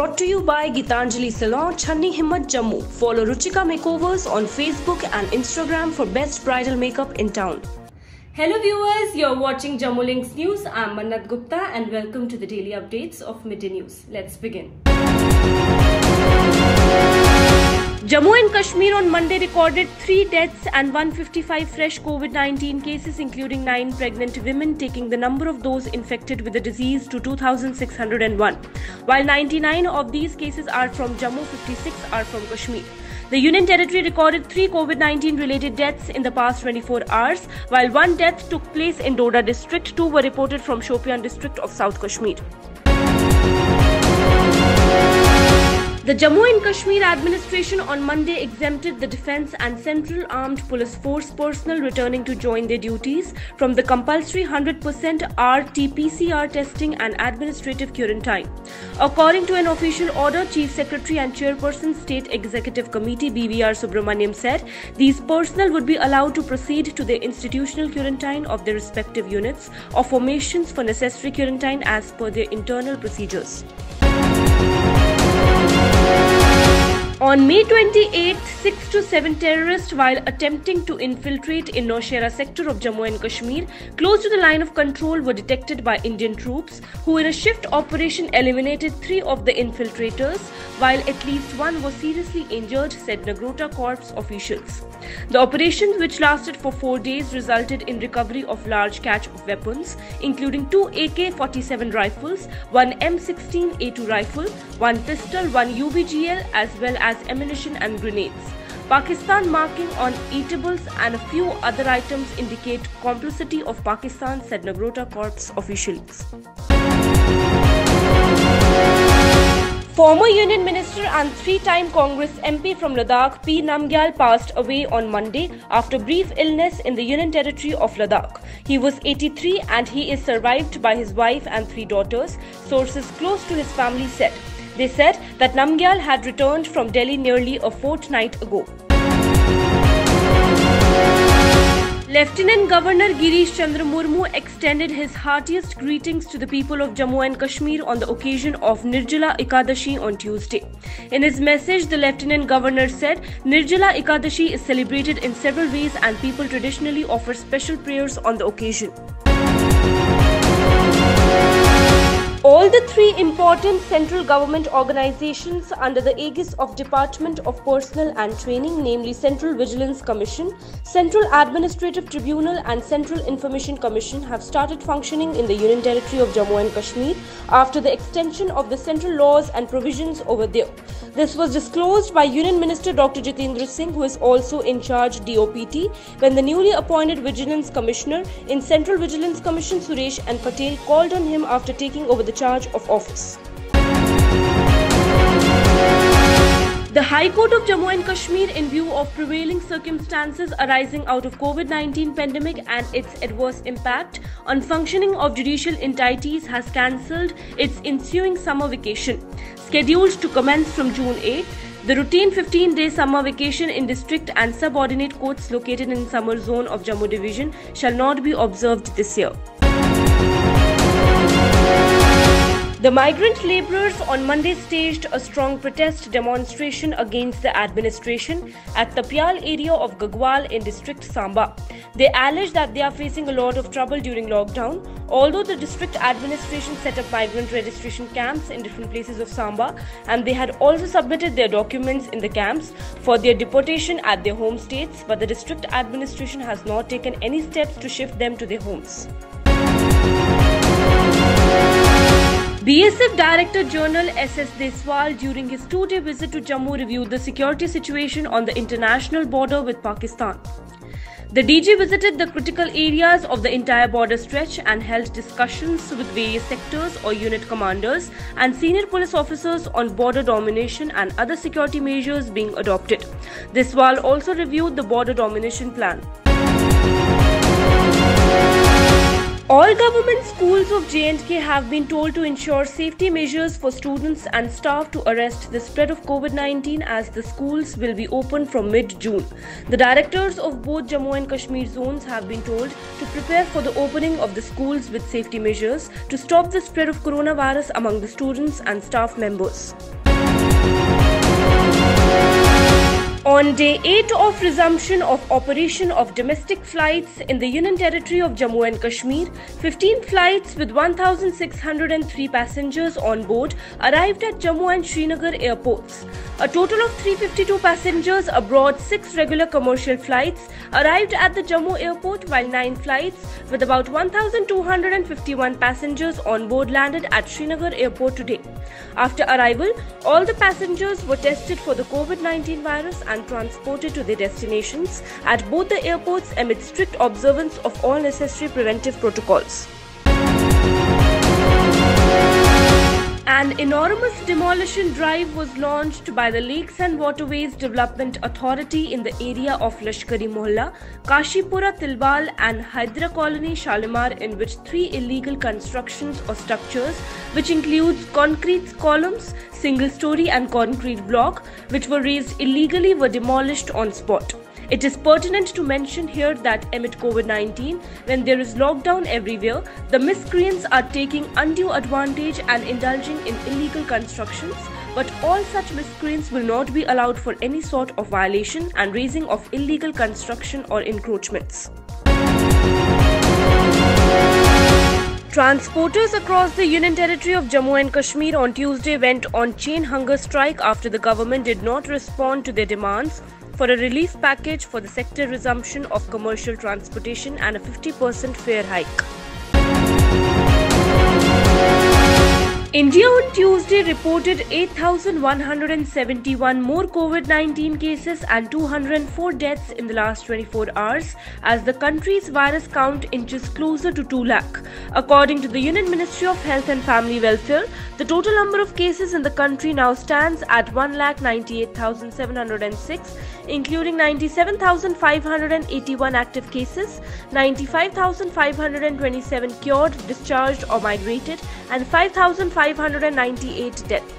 Brought to you by Gitanjali Salon, Channi Himmat, Jammu. Follow Ruchika Makeovers on Facebook and Instagram for best bridal makeup in town. Hello viewers, you're watching Jammu Links News. I'm Mannat Gupta and welcome to the daily updates of Midday News. Let's begin. Jammu and Kashmir on Monday recorded 3 deaths and 155 fresh COVID-19 cases, including 9 pregnant women, taking the number of those infected with the disease to 2,601. While 99 of these cases are from Jammu, 56 are from Kashmir. The Union Territory recorded 3 COVID-19 related deaths in the past 24 hours, while 1 death took place in Doda district. 2 were reported from Shopian district of South Kashmir. The Jammu and Kashmir administration on Monday exempted the Defence and Central Armed Police Force personnel returning to join their duties from the compulsory 100% RT-PCR testing and administrative quarantine. According to an official order, Chief Secretary and Chairperson State Executive Committee BVR Subramaniam said these personnel would be allowed to proceed to their institutional quarantine of their respective units or formations for necessary quarantine as per their internal procedures. On May 28th, 6 to 7 terrorists, while attempting to infiltrate in Nowshera sector of Jammu and Kashmir, close to the line of control, were detected by Indian troops, who in a shift operation eliminated 3 of the infiltrators, while at least 1 was seriously injured, said Nagrota Corps officials. The operations, which lasted for 4 days, resulted in recovery of large catch of weapons, including 2 AK-47 rifles, 1 M16A2 rifle, 1 pistol, 1 UBGL, as well as ammunition and grenades. Pakistan marking on eatables and a few other items indicate complicity of Pakistan, said Nagrota Corps officials. Former Union Minister and 3-time Congress MP from Ladakh P. Namgyal passed away on Monday after brief illness in the Union Territory of Ladakh. He was 83 and he is survived by his wife and 3 daughters, sources close to his family said. They said that Namgyal had returned from Delhi nearly a fortnight ago. Lieutenant Governor Girish Chandra Murmu extended his heartiest greetings to the people of Jammu and Kashmir on the occasion of Nirjala Ekadashi on Tuesday. In his message, the Lieutenant Governor said Nirjala Ekadashi is celebrated in several ways and people traditionally offer special prayers on the occasion. All the 3 important central government organizations under the aegis of Department of Personnel and Training, namely Central Vigilance Commission, Central Administrative Tribunal and Central Information Commission, have started functioning in the Union Territory of Jammu and Kashmir after the extension of the central laws and provisions over there. This was disclosed by Union Minister Dr. Jitendra Singh, who is also in charge DOPT, when the newly appointed Vigilance Commissioner in Central Vigilance Commission Suresh N. Patel called on him after taking over the charge of office. The High Court of Jammu and Kashmir, in view of prevailing circumstances arising out of COVID-19 pandemic and its adverse impact on functioning of judicial entities, has cancelled its ensuing summer vacation, scheduled to commence from June 8th. The routine 15-day summer vacation in district and subordinate courts located in summer zone of Jammu division shall not be observed this year. The migrant labourers on Monday staged a strong protest demonstration against the administration at the Pyal area of Gagwal in district Samba. They allege that they are facing a lot of trouble during lockdown. Although the district administration set up migrant registration camps in different places of Samba, and they had also submitted their documents in the camps for their deportation at their home states, but the district administration has not taken any steps to shift them to their homes. BSF Director General S.S. Deswal, during his 2-day visit to Jammu, reviewed the security situation on the international border with Pakistan. The DG visited the critical areas of the entire border stretch and held discussions with various sectors or unit commanders and senior police officers on border domination and other security measures being adopted. Deswal also reviewed the border domination plan. All government schools of J&K have been told to ensure safety measures for students and staff to arrest the spread of COVID-19 as the schools will be open from mid-June. The directors of both Jammu and Kashmir zones have been told to prepare for the opening of the schools with safety measures to stop the spread of coronavirus among the students and staff members. On day 8 of resumption of operation of domestic flights in the Union Territory of Jammu and Kashmir, 15 flights with 1,603 passengers on board arrived at Jammu and Srinagar airports. A total of 352 passengers aboard 6 regular commercial flights arrived at the Jammu airport, while 9 flights with about 1,251 passengers on board landed at Srinagar airport today. After arrival, all the passengers were tested for the COVID-19 virus and transported to their destinations at both the airports amid strict observance of all necessary preventive protocols. An enormous demolition drive was launched by the Lakes and Waterways Development Authority in the area of Lashkari Mohalla, Kashipura Tilwal and Hydra Colony Shalimar, in which 3 illegal constructions or structures, which includes concrete columns, single-story and concrete block, which were raised illegally, were demolished on spot. It is pertinent to mention here that amid COVID-19, when there is lockdown everywhere, the miscreants are taking undue advantage and indulging in illegal constructions, but all such miscreants will not be allowed for any sort of violation and raising of illegal construction or encroachments. Transporters across the Union Territory of Jammu and Kashmir on Tuesday went on chain hunger strike after the government did not respond to their demands for a relief package for the sector resumption of commercial transportation and a 50% fare hike. India on Tuesday reported 8,171 more COVID-19 cases and 204 deaths in the last 24 hours as the country's virus count inches closer to 2 lakh. According to the Union Ministry of Health and Family Welfare, the total number of cases in the country now stands at 1,98,706, including 97,581 active cases, 95,527 cured, discharged or migrated, and 5,598 deaths.